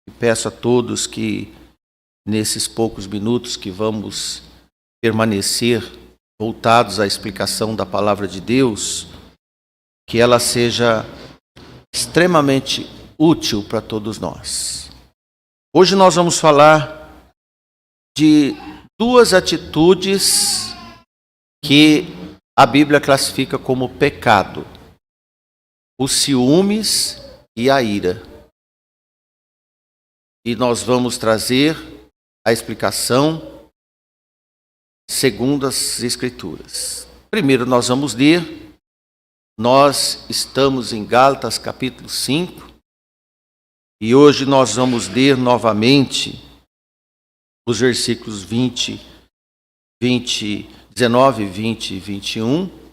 E peço a todos que, nesses poucos minutos que vamos permanecer voltados à explicação da Palavra de Deus, que ela seja extremamente útil para todos nós. Hoje nós vamos falar de duas atitudes que a Bíblia classifica como pecado: os ciúmes e a ira. E nós vamos trazer a explicação segundo as Escrituras. Primeiro nós vamos ler, nós estamos em Gálatas capítulo 5, e hoje nós vamos ler novamente os versículos 19, 20 e 21.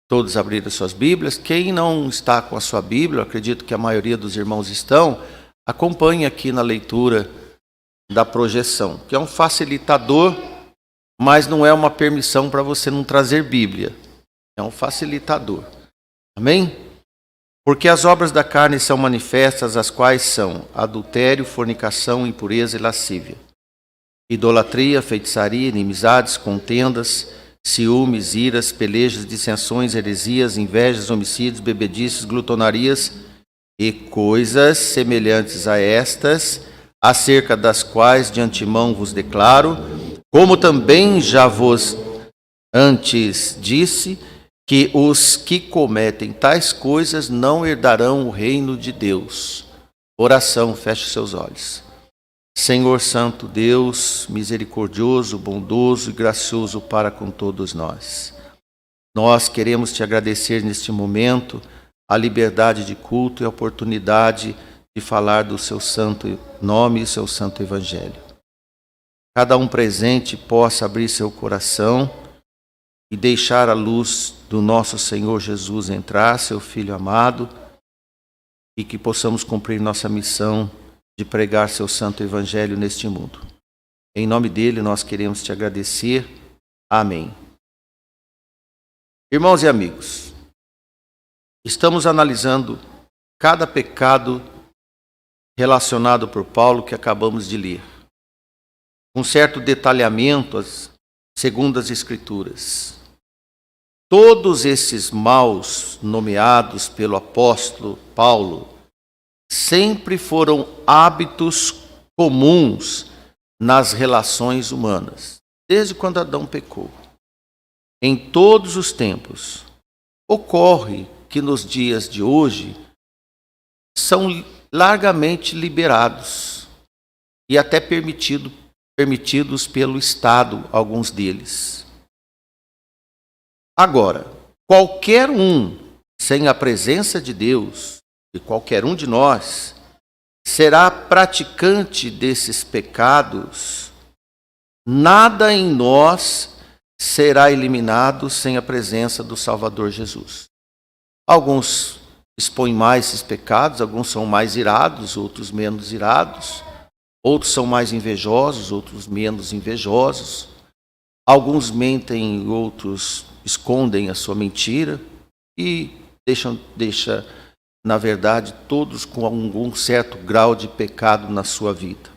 Todos abriram suas Bíblias. Quem não está com a sua Bíblia, eu acredito que a maioria dos irmãos estão, acompanhe aqui na leitura da projeção, que é um facilitador, mas não é uma permissão para você não trazer Bíblia. É um facilitador. Amém? Porque as obras da carne são manifestas, as quais são adultério, fornicação, impureza e lascívia, idolatria, feitiçaria, inimizades, contendas, ciúmes, iras, pelejas, dissensões, heresias, invejas, homicídios, bebedices, glutonarias e coisas semelhantes a estas, acerca das quais de antemão vos declaro, como também já vos antes disse, que os que cometem tais coisas não herdarão o reino de Deus. Oração, feche seus olhos. Senhor Santo Deus, misericordioso, bondoso e gracioso para com todos nós. Nós queremos te agradecer neste momento a liberdade de culto e a oportunidade de falar do seu santo nome e seu santo evangelho. Cada um presente possa abrir seu coração e deixar a luz do nosso Senhor Jesus entrar, seu Filho amado, e que possamos cumprir nossa missão de pregar seu santo evangelho neste mundo. Em nome dele nós queremos te agradecer. Amém. Irmãos e amigos, estamos analisando cada pecado relacionado por Paulo que acabamos de ler, com certo detalhamento segundo as Escrituras. Todos esses maus nomeados pelo apóstolo Paulo sempre foram hábitos comuns nas relações humanas, desde quando Adão pecou. Em todos os tempos, ocorre que nos dias de hoje são largamente liberados e até permitidos pelo Estado, alguns deles. Agora, qualquer um sem a presença de Deus, e qualquer um de nós, será praticante desses pecados. Nada em nós será eliminado sem a presença do Salvador Jesus. Alguns expõem mais esses pecados, alguns são mais irados, outros menos irados. Outros são mais invejosos, outros menos invejosos. Alguns mentem, outros escondem a sua mentira e deixa, na verdade, todos com algum certo grau de pecado na sua vida.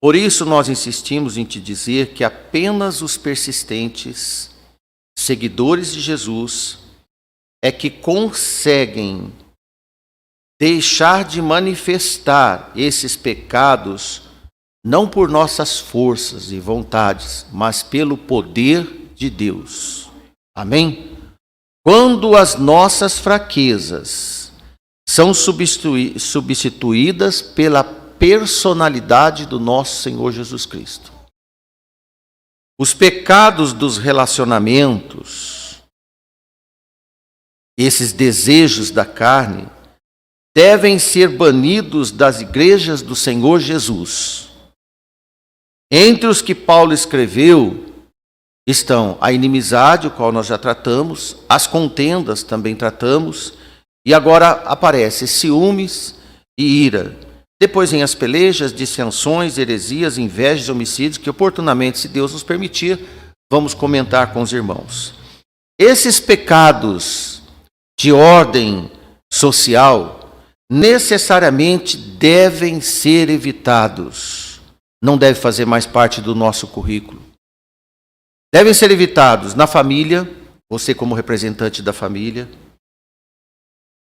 Por isso nós insistimos em te dizer que apenas os persistentes, seguidores de Jesus, é que conseguem deixar de manifestar esses pecados, não por nossas forças e vontades, mas pelo poder de Deus. Amém? Quando as nossas fraquezas são substituídas pela personalidade do nosso Senhor Jesus Cristo. Os pecados dos relacionamentos, esses desejos da carne, devem ser banidos das igrejas do Senhor Jesus. Entre os que Paulo escreveu estão a inimizade, o qual nós já tratamos, as contendas também tratamos, e agora aparece ciúmes e ira. Depois vem as pelejas, dissensões, heresias, invejas, homicídios, que oportunamente, se Deus nos permitir, vamos comentar com os irmãos. Esses pecados de ordem social necessariamente devem ser evitados. Não deve fazer mais parte do nosso currículo. Devem ser evitados na família, você como representante da família,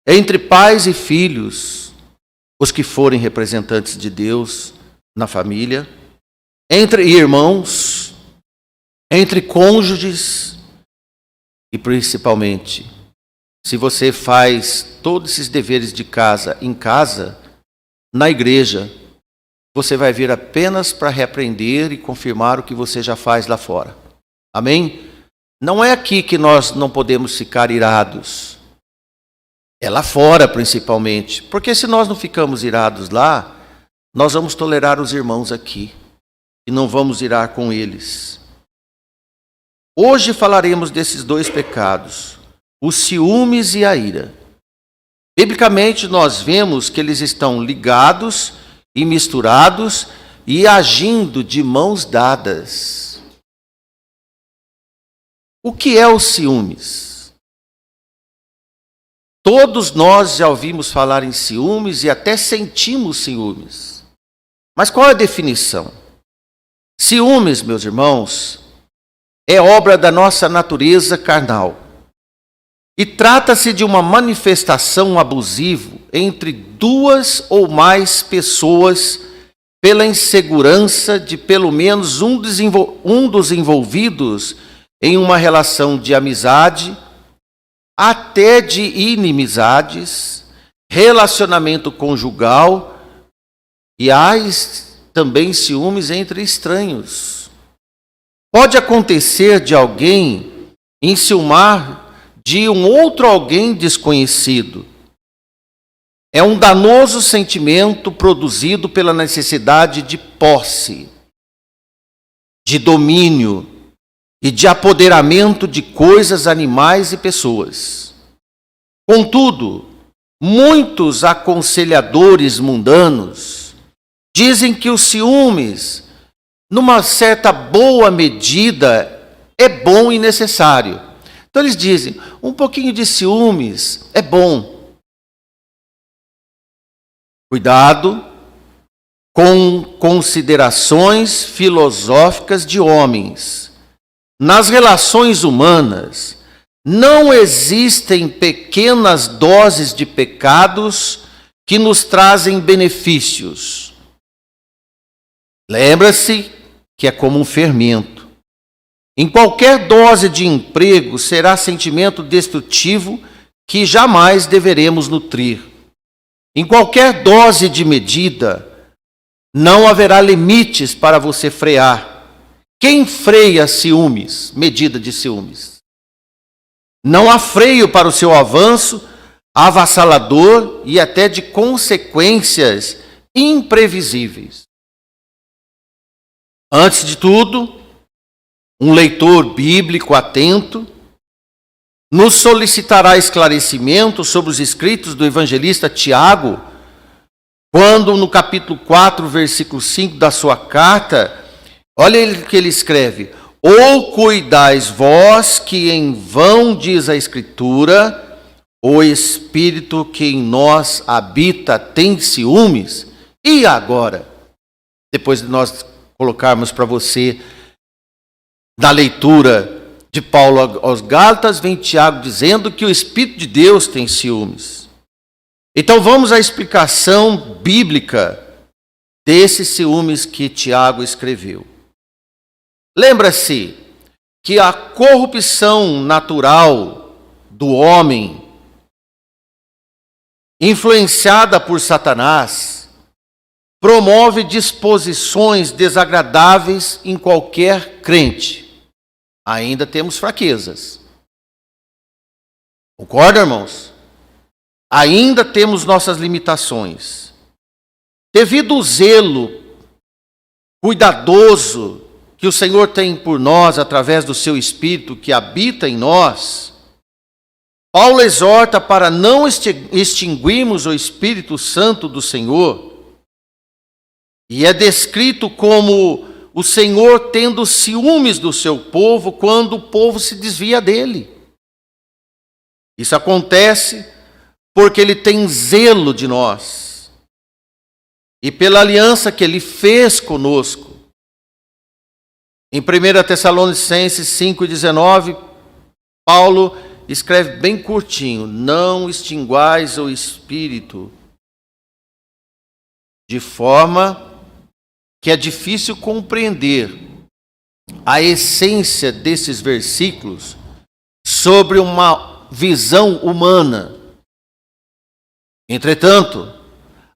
entre pais e filhos, os que forem representantes de Deus na família, entre irmãos, entre cônjuges e principalmente, se você faz todos esses deveres de casa em casa, na igreja, você vai vir apenas para repreender e confirmar o que você já faz lá fora. Amém? Não é aqui que nós não podemos ficar irados. É lá fora, principalmente. Porque se nós não ficamos irados lá, nós vamos tolerar os irmãos aqui. E não vamos irar com eles. Hoje falaremos desses dois pecados, os ciúmes e a ira. Biblicamente, nós vemos que eles estão ligados e misturados e agindo de mãos dadas. O que é os ciúmes? Todos nós já ouvimos falar em ciúmes e até sentimos ciúmes. Mas qual é a definição? Ciúmes, meus irmãos, é obra da nossa natureza carnal. E trata-se de uma manifestação abusiva entre duas ou mais pessoas pela insegurança de pelo menos um dos envolvidos em uma relação de amizade, até de inimizades, relacionamento conjugal e há também ciúmes entre estranhos. Pode acontecer de alguém enciumar de um outro alguém desconhecido. É um danoso sentimento produzido pela necessidade de posse, de domínio e de apoderamento de coisas, animais e pessoas. Contudo, muitos aconselhadores mundanos dizem que os ciúmes, numa certa boa medida, é bom e necessário. Então eles dizem, um pouquinho de ciúmes é bom. Cuidado com considerações filosóficas de homens. Nas relações humanas, não existem pequenas doses de pecados que nos trazem benefícios. Lembra-se que é como um fermento. Em qualquer dose de emprego será sentimento destrutivo que jamais deveremos nutrir. Em qualquer dose de medida, não haverá limites para você frear. Quem freia ciúmes, medida de ciúmes? Não há freio para o seu avanço avassalador e até de consequências imprevisíveis. Antes de tudo, um leitor bíblico atento nos solicitará esclarecimento sobre os escritos do evangelista Tiago, quando no capítulo 4, versículo 5 da sua carta, olha o que ele escreve: ou cuidais vós que em vão, diz a Escritura, o Espírito que em nós habita tem ciúmes? E agora? Depois de nós colocarmos para você, na leitura de Paulo aos Gálatas, vem Tiago dizendo que o Espírito de Deus tem ciúmes. Então vamos à explicação bíblica desses ciúmes que Tiago escreveu. Lembra-se que a corrupção natural do homem, influenciada por Satanás, promove disposições desagradáveis em qualquer crente. Ainda temos fraquezas. Concorda, irmãos? Ainda temos nossas limitações. Devido ao zelo cuidadoso que o Senhor tem por nós através do seu Espírito que habita em nós, Paulo exorta para não extinguirmos o Espírito Santo do Senhor. E é descrito como o Senhor tendo ciúmes do seu povo quando o povo se desvia dele. Isso acontece porque Ele tem zelo de nós, e pela aliança que Ele fez conosco. Em 1 Tessalonicenses 5,19, Paulo escreve bem curtinho: não extinguais o Espírito, de forma que é difícil compreender a essência desses versículos sobre uma visão humana. Entretanto,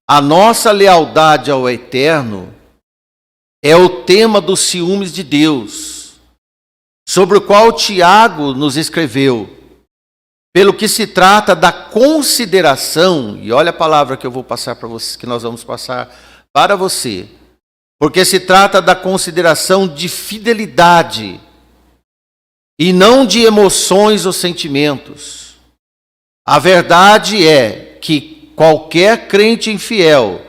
a nossa lealdade ao Eterno é o tema dos ciúmes de Deus, sobre o qual Tiago nos escreveu, pelo que se trata da consideração, e olha a palavra que eu vou passar para vocês, que nós vamos passar para você, porque se trata da consideração de fidelidade e não de emoções ou sentimentos. A verdade é que qualquer crente infiel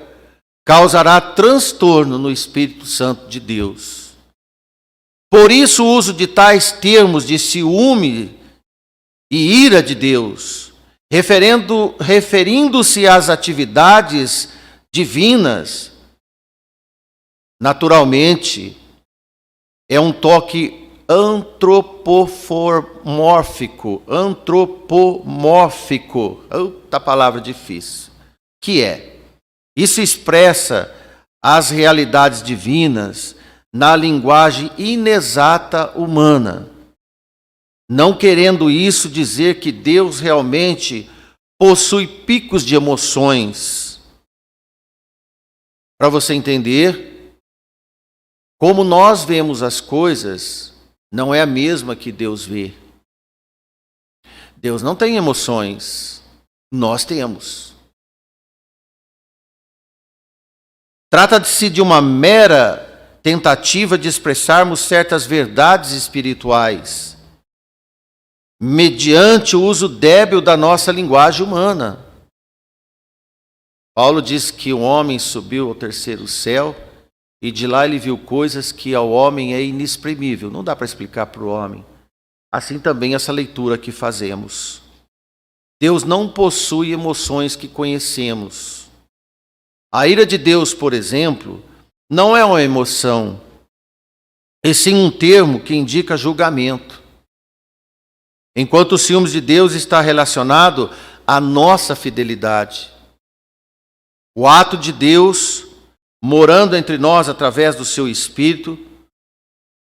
causará transtorno no Espírito Santo de Deus. Por isso o uso de tais termos de ciúme e ira de Deus, referindo-se às atividades divinas, naturalmente, é um toque antropomórfico. Outra palavra difícil. Que é? Isso expressa as realidades divinas na linguagem inexata humana, não querendo isso dizer que Deus realmente possui picos de emoções. Para você entender, como nós vemos as coisas, não é a mesma que Deus vê. Deus não tem emoções, nós temos. Trata-se de uma mera tentativa de expressarmos certas verdades espirituais, mediante o uso débil da nossa linguagem humana. Paulo diz que o homem subiu ao terceiro céu e de lá ele viu coisas que ao homem é inexprimível. Não dá para explicar para o homem. Assim também essa leitura que fazemos. Deus não possui emoções que conhecemos. A ira de Deus, por exemplo, não é uma emoção, e sim um termo que indica julgamento. Enquanto o ciúmes de Deus está relacionado à nossa fidelidade. O ato de Deus, morando entre nós através do seu Espírito,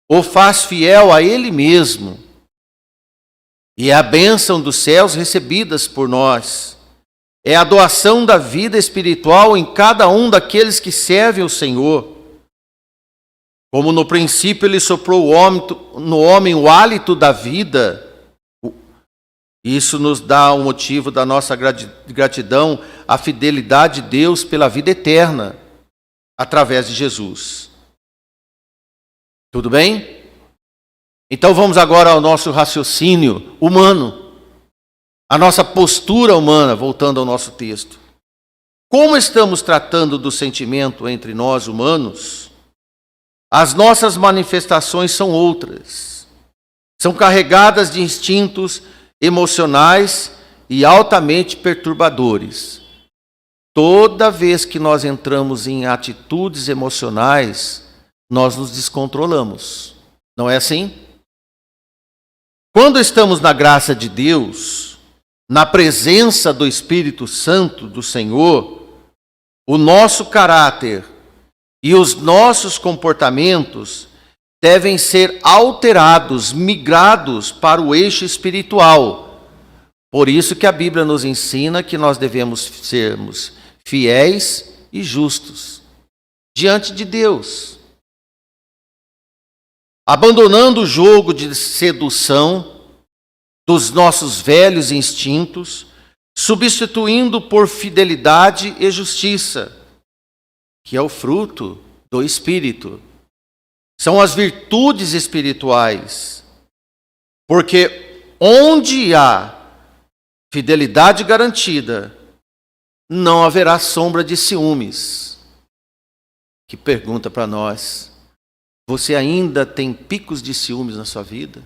o faz fiel a Ele mesmo. E é a bênção dos céus recebidas por nós. É a doação da vida espiritual em cada um daqueles que servem o Senhor. Como no princípio Ele soprou no homem o hálito da vida, isso nos dá o motivo da nossa gratidão à fidelidade de Deus pela vida eterna, através de Jesus. Tudo bem? Então vamos agora ao nosso raciocínio humano. A nossa postura humana, voltando ao nosso texto. Como estamos tratando do sentimento entre nós humanos? As nossas manifestações são outras. São carregadas de instintos emocionais e altamente perturbadores. Toda vez que nós entramos em atitudes emocionais, nós nos descontrolamos. Não é assim? Quando estamos na graça de Deus, na presença do Espírito Santo do Senhor, o nosso caráter e os nossos comportamentos devem ser alterados, migrados para o eixo espiritual. Por isso que a Bíblia nos ensina que nós devemos sermos fiéis e justos diante de Deus. Abandonando o jogo de sedução dos nossos velhos instintos, substituindo por fidelidade e justiça, que é o fruto do Espírito. São as virtudes espirituais. Porque onde há fidelidade garantida, não haverá sombra de ciúmes. Que pergunta para nós: você ainda tem picos de ciúmes na sua vida?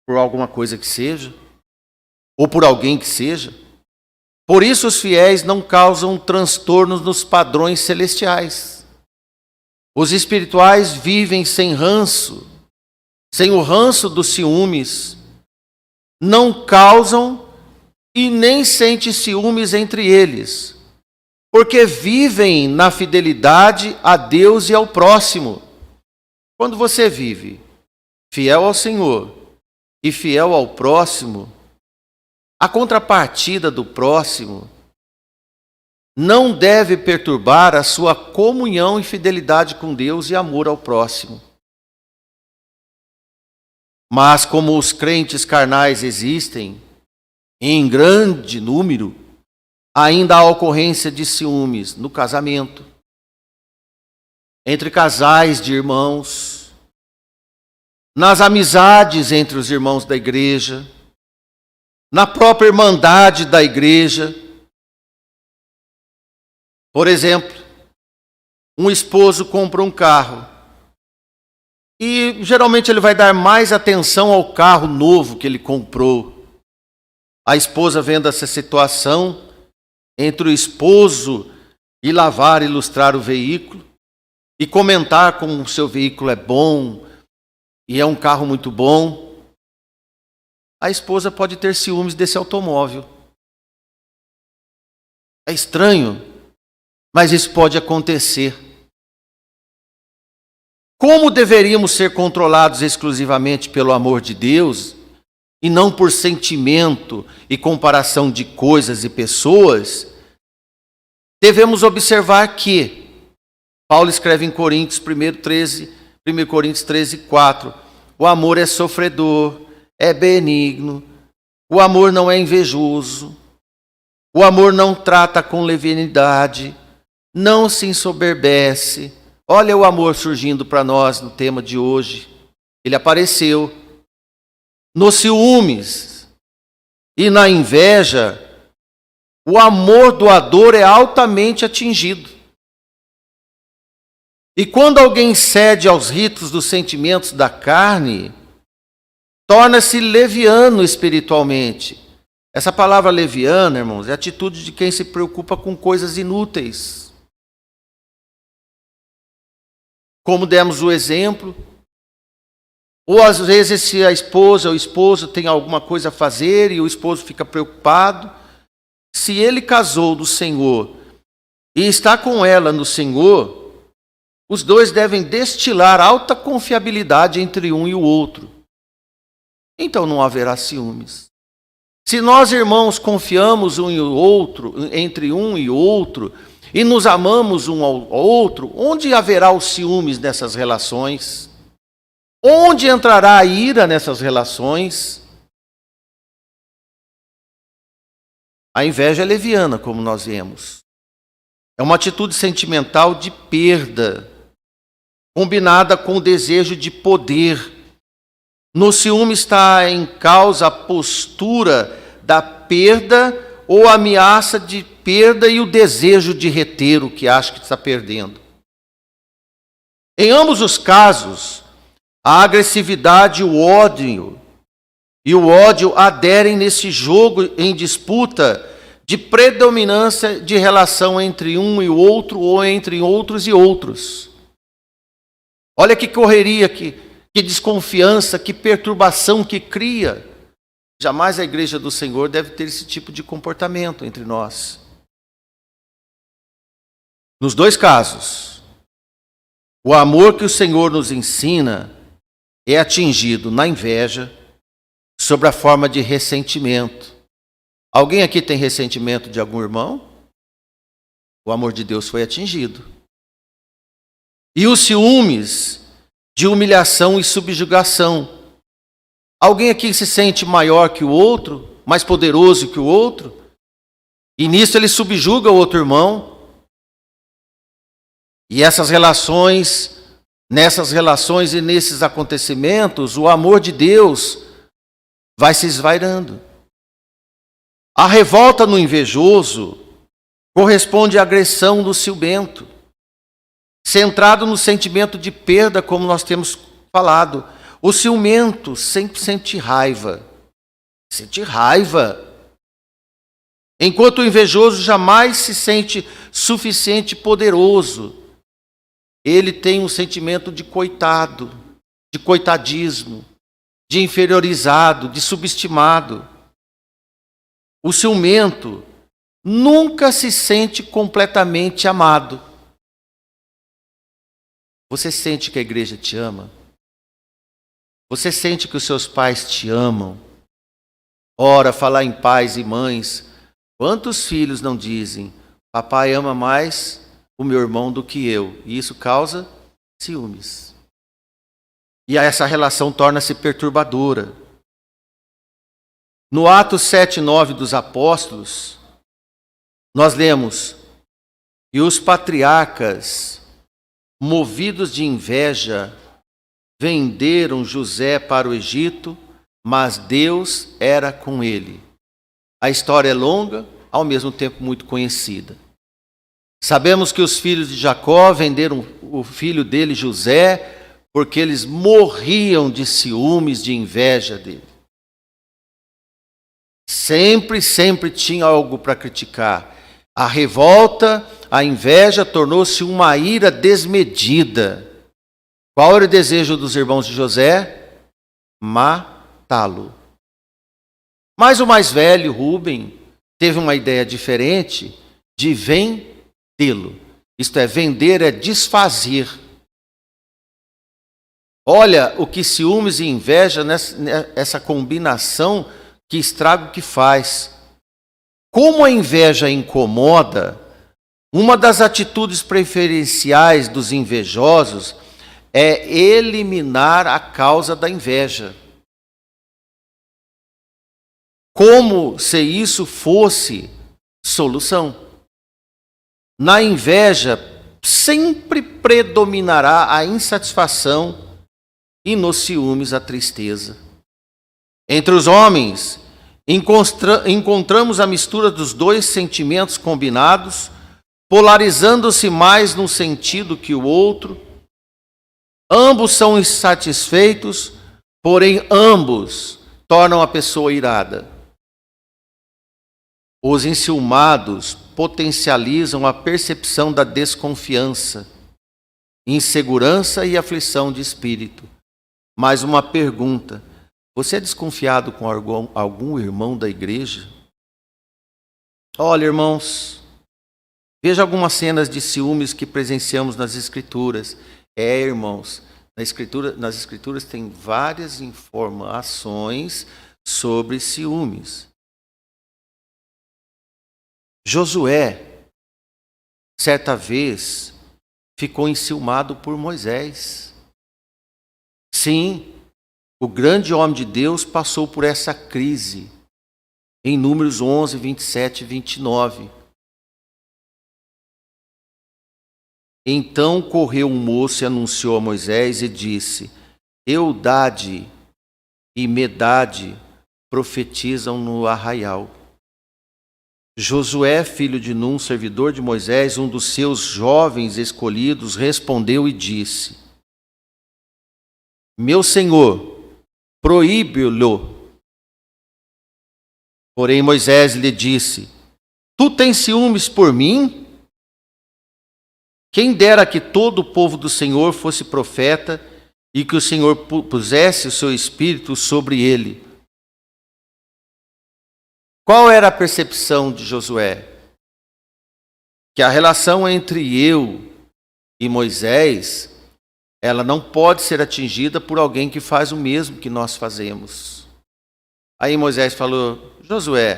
Por alguma coisa que seja? Ou por alguém que seja? Por isso os fiéis não causam transtornos nos padrões celestiais. Os espirituais vivem sem ranço, sem o ranço dos ciúmes, não causam e nem sentem ciúmes entre eles, porque vivem na fidelidade a Deus e ao próximo. Quando você vive fiel ao Senhor e fiel ao próximo, a contrapartida do próximo não deve perturbar a sua comunhão e fidelidade com Deus e amor ao próximo. Mas como os crentes carnais existem em grande número, ainda há ocorrência de ciúmes no casamento, entre casais de irmãos, nas amizades entre os irmãos da igreja, na própria irmandade da igreja. Por exemplo, um esposo compra um carro e geralmente ele vai dar mais atenção ao carro novo que ele comprou. A esposa, vendo essa situação entre o esposo ir lavar e ilustrar o veículo e comentar como o seu veículo é bom e é um carro muito bom, a esposa pode ter ciúmes desse automóvel. É estranho, mas isso pode acontecer. Como deveríamos ser controlados exclusivamente pelo amor de Deus e não por sentimento e comparação de coisas e pessoas, devemos observar que Paulo escreve em Coríntios 1 Coríntios 13:4, o amor é sofredor, é benigno, o amor não é invejoso, o amor não trata com leviandade, não se ensoberbece. Olha o amor surgindo para nós no tema de hoje. Ele apareceu nos ciúmes e na inveja. O amor doador é altamente atingido. E quando alguém cede aos ritos dos sentimentos da carne, torna-se leviano espiritualmente. Essa palavra leviano, irmãos, é a atitude de quem se preocupa com coisas inúteis. Como demos o exemplo, ou às vezes se a esposa ou o esposo tem alguma coisa a fazer e o esposo fica preocupado, se ele casou do Senhor e está com ela no Senhor, os dois devem destilar alta confiabilidade entre um e o outro. Então não haverá ciúmes. Se nós, irmãos, confiamos um e o outro, entre um e outro, e nos amamos um ao outro, onde haverá os ciúmes nessas relações? Onde entrará a ira nessas relações? A inveja é leviana, como nós vemos. É uma atitude sentimental de perda, combinada com o desejo de poder. No ciúme está em causa a postura da perda ou a ameaça de perda e o desejo de reter o que acha que está perdendo. Em ambos os casos, a agressividade e o ódio aderem nesse jogo em disputa de predominância de relação entre um e o outro ou entre outros e outros. Olha que correria, que desconfiança, que perturbação que cria. Jamais a igreja do Senhor deve ter esse tipo de comportamento entre nós. Nos dois casos, o amor que o Senhor nos ensina é atingido na inveja, sob a forma de ressentimento. Alguém aqui tem ressentimento de algum irmão? O amor de Deus foi atingido. E os ciúmes de humilhação e subjugação. Alguém aqui se sente maior que o outro, mais poderoso que o outro, e nisso ele subjuga o outro irmão. E nessas relações e nesses acontecimentos, o amor de Deus vai se esvairando. A revolta no invejoso corresponde à agressão do ciumento, centrado no sentimento de perda, como nós temos falado. O ciumento sempre sente raiva. Sente raiva. Enquanto o invejoso jamais se sente suficiente e poderoso. Ele tem um sentimento de coitado, de coitadismo, de inferiorizado, de subestimado. O ciumento nunca se sente completamente amado. Você sente que a igreja te ama? Você sente que os seus pais te amam? Ora, falar em pais e mães, quantos filhos não dizem, papai ama mais o meu irmão do que eu? E isso causa ciúmes. E essa relação torna-se perturbadora. No Atos 7:9 dos Apóstolos, nós lemos: e os patriarcas, movidos de inveja, venderam José para o Egito, mas Deus era com ele. A história é longa, ao mesmo tempo muito conhecida. Sabemos que os filhos de Jacó venderam o filho dele, José, porque eles morriam de ciúmes, de inveja dele. Sempre tinha algo para criticar. A revolta, a inveja tornou-se uma ira desmedida. Qual era o desejo dos irmãos de José? Matá-lo. Mas o mais velho, Rúben, teve uma ideia diferente de vendê-lo. Isto é, vender é desfazer. Olha o que ciúmes e inveja, essa combinação que estraga o que faz. Como a inveja incomoda, uma das atitudes preferenciais dos invejosos é eliminar a causa da inveja. Como se isso fosse solução. Na inveja, sempre predominará a insatisfação e nos ciúmes a tristeza. Entre os homens, encontramos a mistura dos dois sentimentos combinados, polarizando-se mais num sentido que o outro. Ambos são insatisfeitos, porém ambos tornam a pessoa irada. Os enciumados potencializam a percepção da desconfiança, insegurança e aflição de espírito. Mais uma pergunta: você é desconfiado com algum irmão da igreja? Olha, irmãos, veja algumas cenas de ciúmes que presenciamos nas Escrituras. Irmãos, nas Escrituras tem várias informações sobre ciúmes. Josué, certa vez, ficou enciumado por Moisés. Sim, o grande homem de Deus passou por essa crise em Números 11, 27 e 29. Então correu um moço e anunciou a Moisés e disse: Eudade e Medade profetizam no arraial. Josué, filho de Num, servidor de Moisés, um dos seus jovens escolhidos, respondeu e disse: Meu senhor, proíbe-lo. Porém Moisés lhe disse: Tu tens ciúmes por mim? Quem dera que todo o povo do Senhor fosse profeta e que o Senhor pusesse o seu espírito sobre ele. Qual era a percepção de Josué? Que a relação entre eu e Moisés, ela não pode ser atingida por alguém que faz o mesmo que nós fazemos. Aí Moisés falou: Josué,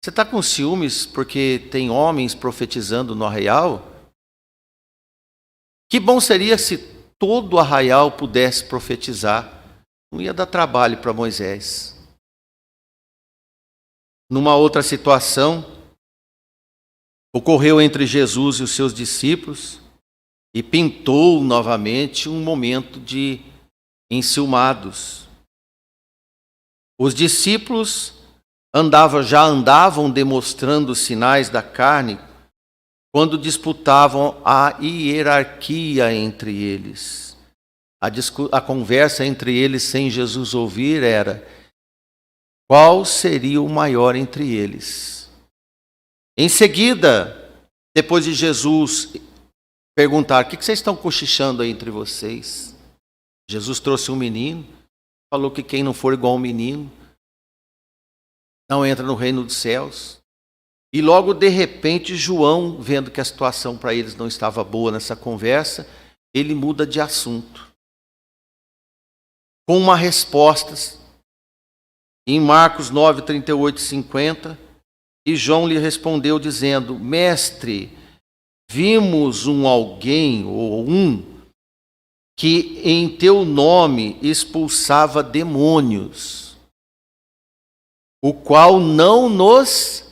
você está com ciúmes porque tem homens profetizando no arraial? Que bom seria se todo o arraial pudesse profetizar. Não ia dar trabalho para Moisés. Numa outra situação, ocorreu entre Jesus e os seus discípulos e pintou novamente um momento de enciumados. Os discípulos já andavam demonstrando sinais da carne quando disputavam a hierarquia entre eles. A conversa entre eles, sem Jesus ouvir, era: qual seria o maior entre eles? Em seguida, depois de Jesus perguntar: o que vocês estão cochichando aí entre vocês? Jesus trouxe um menino, falou que quem não for igual a um menino não entra no reino dos céus. E logo de repente João, vendo que a situação para eles não estava boa nessa conversa, ele muda de assunto. Com uma resposta em Marcos 9, 38 e 50, e João lhe respondeu dizendo: Mestre, vimos alguém que em teu nome expulsava demônios, o qual não nos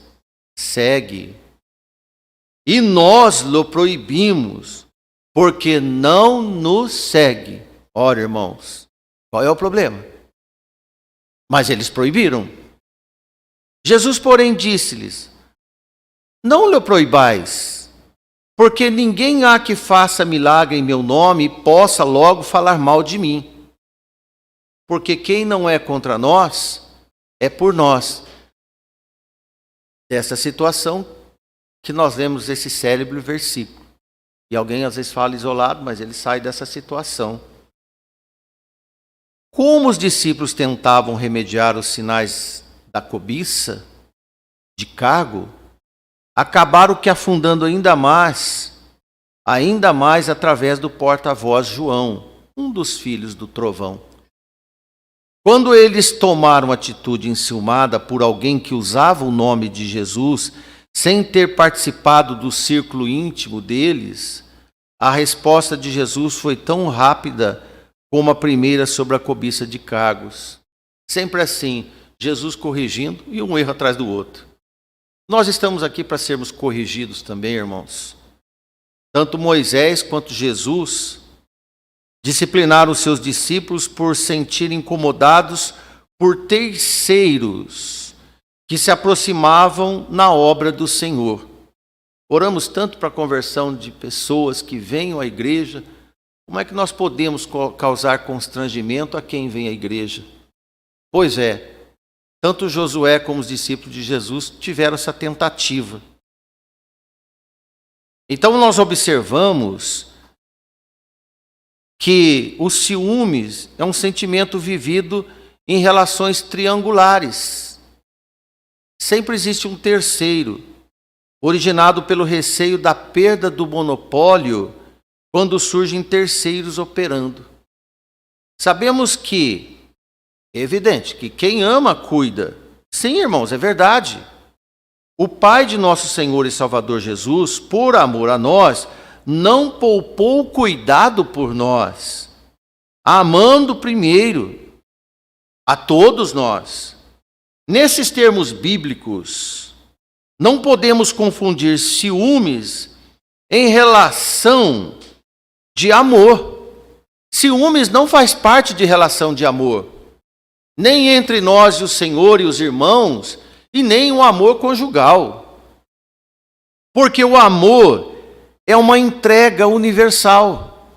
segue. E nós lhe proibimos, porque não nos segue. Ora, irmãos, qual é o problema? Mas eles proibiram. Jesus, porém, disse-lhes: não lhe proibais, porque ninguém há que faça milagre em meu nome e possa logo falar mal de mim. Porque quem não é contra nós, é por nós. Dessa situação que nós lemos esse célebre versículo. E alguém às vezes fala isolado, mas ele sai dessa situação. Como os discípulos tentavam remediar os sinais da cobiça, de cargo, acabaram que afundando ainda mais através do porta-voz João, um dos filhos do trovão. Quando eles tomaram atitude enciumada por alguém que usava o nome de Jesus, sem ter participado do círculo íntimo deles, a resposta de Jesus foi tão rápida como a primeira sobre a cobiça de cargos. Sempre assim, Jesus corrigindo e um erro atrás do outro. Nós estamos aqui para sermos corrigidos também, irmãos. Tanto Moisés quanto Jesus disciplinaram os seus discípulos por sentirem incomodados por terceiros que se aproximavam na obra do Senhor. Oramos tanto para a conversão de pessoas que venham à igreja. Como é que nós podemos causar constrangimento a quem vem à igreja? Pois é, tanto Josué como os discípulos de Jesus tiveram essa tentativa. Então nós observamos que o ciúmes é um sentimento vivido em relações triangulares. Sempre existe um terceiro, originado pelo receio da perda do monopólio quando surgem terceiros operando. Sabemos que é evidente que quem ama, cuida. Sim, irmãos, é verdade. O Pai de nosso Senhor e Salvador Jesus, por amor a nós, não poupou cuidado por nós, amando primeiro a todos nós. Nesses termos bíblicos, não podemos confundir ciúmes em relação de amor. Ciúmes não faz parte de relação de amor. Nem entre nós e o Senhor e os irmãos, e nem um amor conjugal. Porque o amor é uma entrega universal.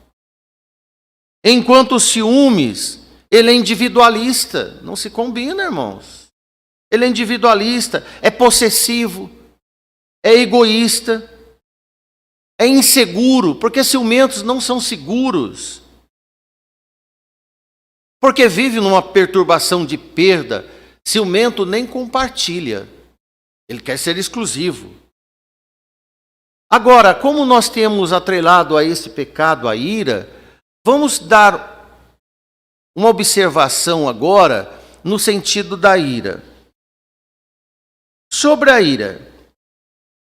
Enquanto o ciúmes, ele é individualista. Não se combina, irmãos. Ele é individualista, é possessivo, é egoísta, é inseguro, porque ciumentos não são seguros. Porque vive numa perturbação de perda, ciumento nem compartilha. Ele quer ser exclusivo. Agora, como nós temos atrelado a esse pecado a ira, vamos dar uma observação agora no sentido da ira. Sobre a ira,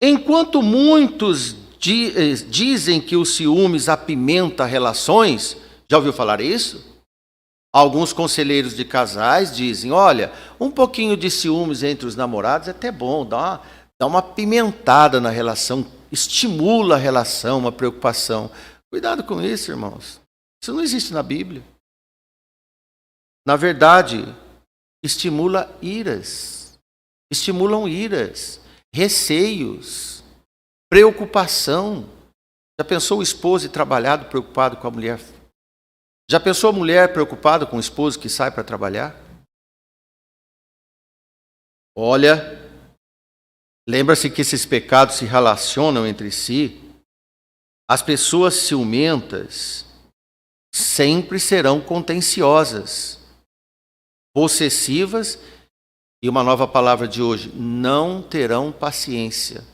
enquanto muitos dizem que o ciúmes apimenta relações, já ouviu falar isso? Alguns conselheiros de casais dizem: olha, um pouquinho de ciúmes entre os namorados é até bom, dá uma pimentada na relação, estimula a relação, uma preocupação. Cuidado com isso, irmãos. Isso não existe na Bíblia. Na verdade, estimulam iras, receios, preocupação. Já pensou o esposo trabalhado preocupado com a mulher? Já pensou a mulher preocupada com o esposo que sai para trabalhar? Olha, Lembra-se que esses pecados se relacionam entre si. As pessoas ciumentas sempre serão contenciosas, possessivas e, uma nova palavra de hoje, não terão paciência.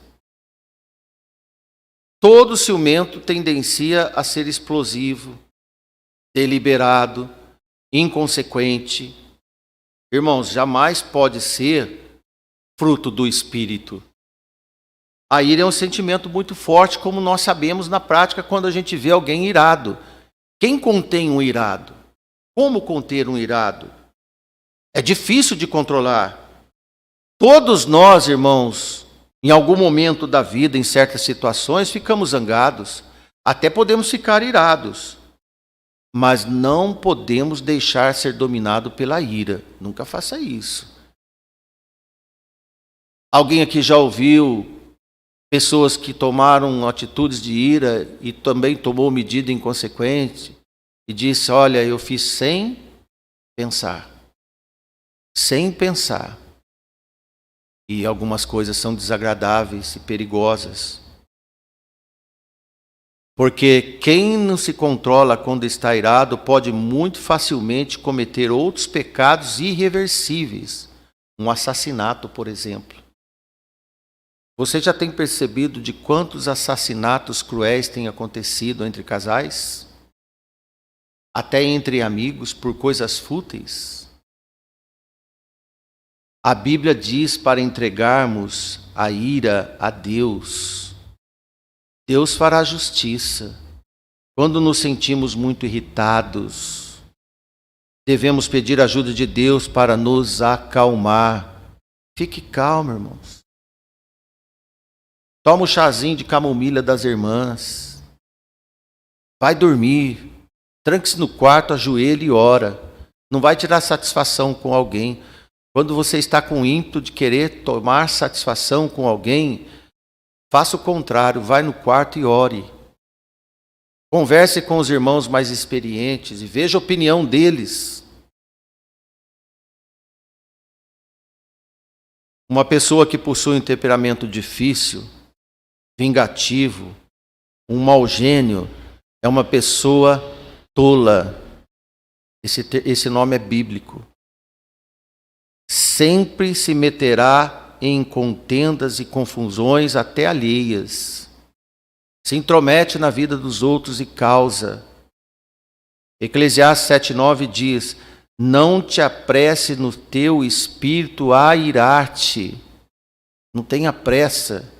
Todo ciumento tendencia a ser explosivo, deliberado, inconsequente. Irmãos, jamais pode ser fruto do Espírito. A ira é um sentimento muito forte, como nós sabemos na prática quando a gente vê alguém irado. Quem contém um irado? Como conter um irado? É difícil de controlar. Todos nós, irmãos, em algum momento da vida, em certas situações, ficamos zangados. Até podemos ficar irados. Mas não podemos deixar ser dominado pela ira. Nunca faça isso. Alguém aqui já ouviu pessoas que tomaram atitudes de ira e também tomou medida inconsequente e disse, olha, eu fiz sem pensar. Sem pensar. E algumas coisas são desagradáveis e perigosas. Porque quem não se controla quando está irado pode muito facilmente cometer outros pecados irreversíveis. Um assassinato, por exemplo. Você já tem percebido de quantos assassinatos cruéis têm acontecido entre casais? Até entre amigos por coisas fúteis? A Bíblia diz para entregarmos a ira a Deus. Deus fará justiça. Quando nos sentimos muito irritados, devemos pedir a ajuda de Deus para nos acalmar. Fique calmo, irmãos. Toma o chazinho de camomila das irmãs. Vai dormir. Tranque-se no quarto, ajoelhe e ora. Não vai tirar satisfação com alguém. Quando você está com ímpeto de querer tomar satisfação com alguém, faça o contrário. Vai no quarto e ore. Converse com os irmãos mais experientes e veja a opinião deles. Uma pessoa que possui um temperamento difícil, vingativo, um mau gênio, é uma pessoa tola. Esse nome é bíblico. Sempre se meterá em contendas e confusões até alheias. Se intromete na vida dos outros e causa. Eclesiastes 7:9 diz, não te apresse no teu espírito a irar-te. Não tenha pressa.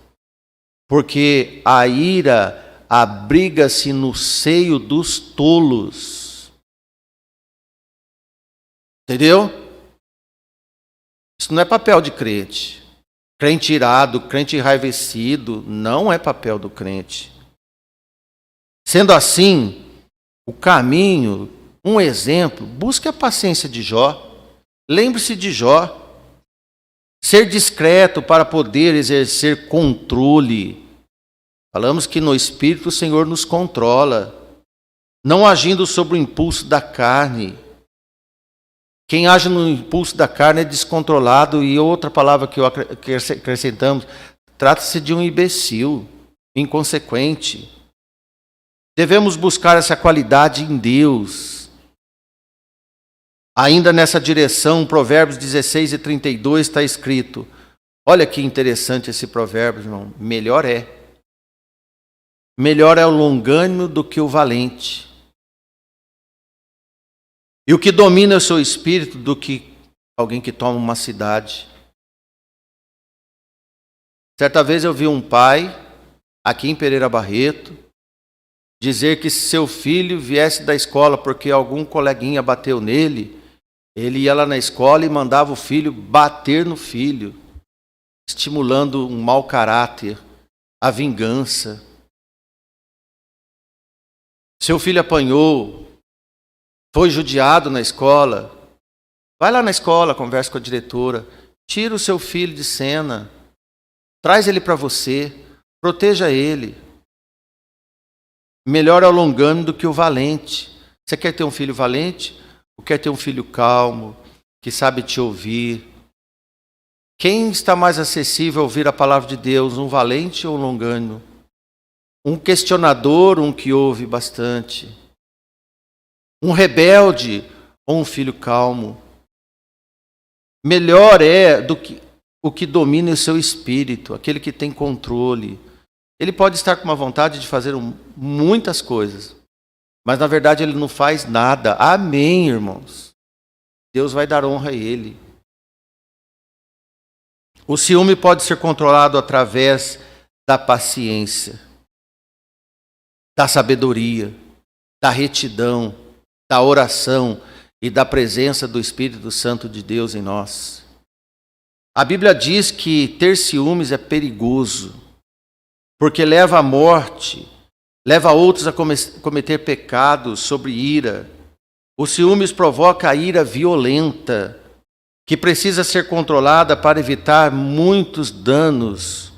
Porque a ira abriga-se no seio dos tolos. Entendeu? Isso não é papel de crente. Crente irado, crente enraivecido, não é papel do crente. Sendo assim, o caminho, um exemplo, busque a paciência de Jó. Lembre-se de Jó. Ser discreto para poder exercer controle. Falamos que no Espírito o Senhor nos controla. Não agindo sobre o impulso da carne. Quem age no impulso da carne é descontrolado. E outra palavra que acrescentamos, trata-se de um imbecil, inconsequente. Devemos buscar essa qualidade em Deus. Ainda nessa direção, Provérbios 16:32 está escrito. Olha que interessante esse provérbio, irmão. Melhor é o longânimo do que o valente. E o que domina o seu espírito do que alguém que toma uma cidade. Certa vez eu vi um pai, aqui em Pereira Barreto, dizer que se seu filho viesse da escola porque algum coleguinha bateu nele, ele ia lá na escola e mandava o filho bater no filho, estimulando um mau caráter, a vingança. Seu filho apanhou, foi judiado na escola. Vai lá na escola, conversa com a diretora, tira o seu filho de cena, traz ele para você, proteja ele. Melhor é o longânimo do que o valente. Você quer ter um filho valente? Ou quer ter um filho calmo, que sabe te ouvir? Quem está mais acessível a ouvir a palavra de Deus, um valente ou um longânimo? Um questionador, um que ouve bastante? Um rebelde ou um filho calmo? Melhor é do que o que domina o seu espírito, aquele que tem controle. Ele pode estar com uma vontade de fazer muitas coisas, mas na verdade ele não faz nada. Amém, irmãos? Deus vai dar honra a ele. O ciúme pode ser controlado através da paciência, da sabedoria, da retidão, da oração e da presença do Espírito Santo de Deus em nós. A Bíblia diz que ter ciúmes é perigoso, porque leva à morte, leva outros a cometer pecados sobre ira. O ciúmes provoca a ira violenta, que precisa ser controlada para evitar muitos danos.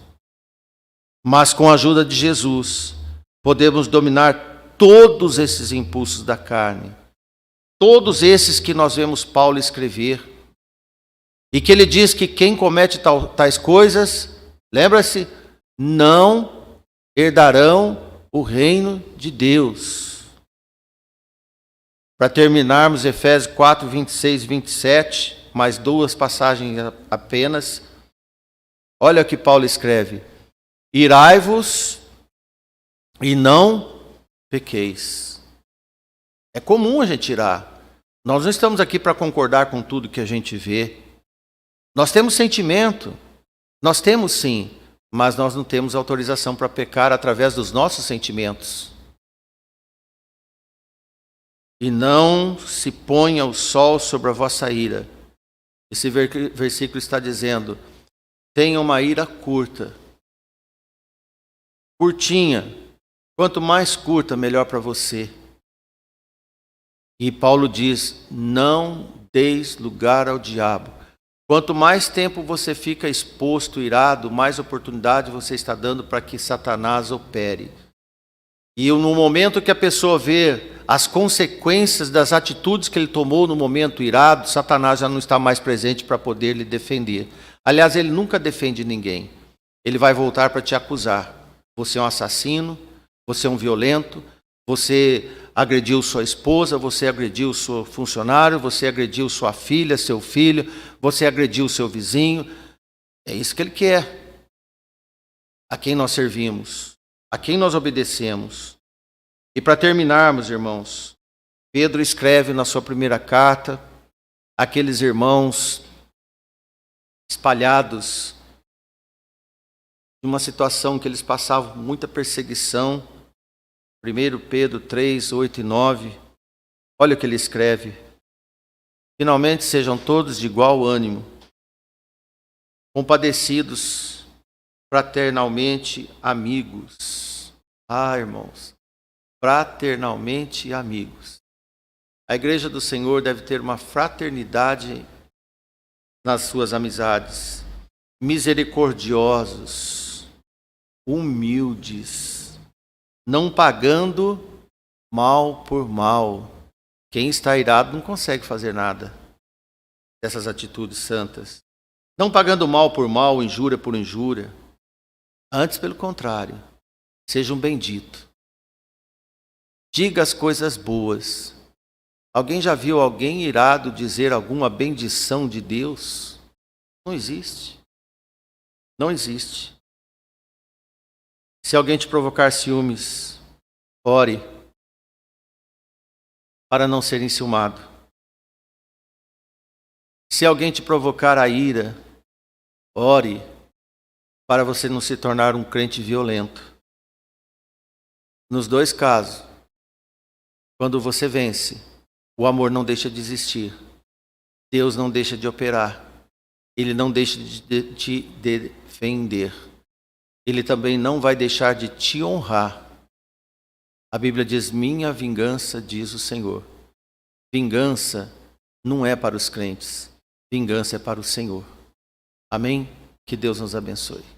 Mas com a ajuda de Jesus, podemos dominar todos esses impulsos da carne. Todos esses que nós vemos Paulo escrever. E que ele diz que quem comete tais coisas, lembra-se, não herdarão o reino de Deus. Para terminarmos, Efésios 4, 26 e 27, mais duas passagens apenas. Olha o que Paulo escreve. Irai-vos e não pequeis. É comum a gente irar. Nós não estamos aqui para concordar com tudo que a gente vê. Nós temos sentimento. Nós temos sim. Mas nós não temos autorização para pecar através dos nossos sentimentos. E não se ponha o sol sobre a vossa ira. Esse versículo está dizendo, tenha uma ira curta. Curtinha. Quanto mais curta, melhor para você. E Paulo diz, não deis lugar ao diabo. Quanto mais tempo você fica exposto, irado, mais oportunidade você está dando para que Satanás opere. E no momento que a pessoa vê as consequências das atitudes que ele tomou no momento irado, Satanás já não está mais presente para poder lhe defender. Aliás, ele nunca defende ninguém. Ele vai voltar para te acusar. Você é um assassino, você é um violento, você agrediu sua esposa, você agrediu seu funcionário, você agrediu sua filha, seu filho, você agrediu seu vizinho. É isso que ele quer. A quem nós servimos, a quem nós obedecemos. E para terminarmos, irmãos, Pedro escreve na sua primeira carta, aqueles irmãos espalhados, de uma situação que eles passavam muita perseguição. 1 Pedro 3, 8 e 9. Olha o que ele escreve. Finalmente sejam todos de igual ânimo, compadecidos, fraternalmente amigos. Ah, irmãos, fraternalmente amigos. A igreja do Senhor deve ter uma fraternidade nas suas amizades. Misericordiosos, humildes, não pagando mal por mal. Quem está irado não consegue fazer nada dessas atitudes santas. Não pagando mal por mal, injúria por injúria. Antes, pelo contrário, seja um bendito. Diga as coisas boas. Alguém já viu alguém irado dizer alguma bendição de Deus? Não existe. Não existe. Se alguém te provocar ciúmes, ore para não ser enciumado. Se alguém te provocar a ira, ore para você não se tornar um crente violento. Nos dois casos, quando você vence, o amor não deixa de existir. Deus não deixa de operar. Ele não deixa de te defender. Ele também não vai deixar de te honrar. A Bíblia diz, minha vingança, diz o Senhor. Vingança não é para os crentes. Vingança é para o Senhor. Amém? Que Deus nos abençoe.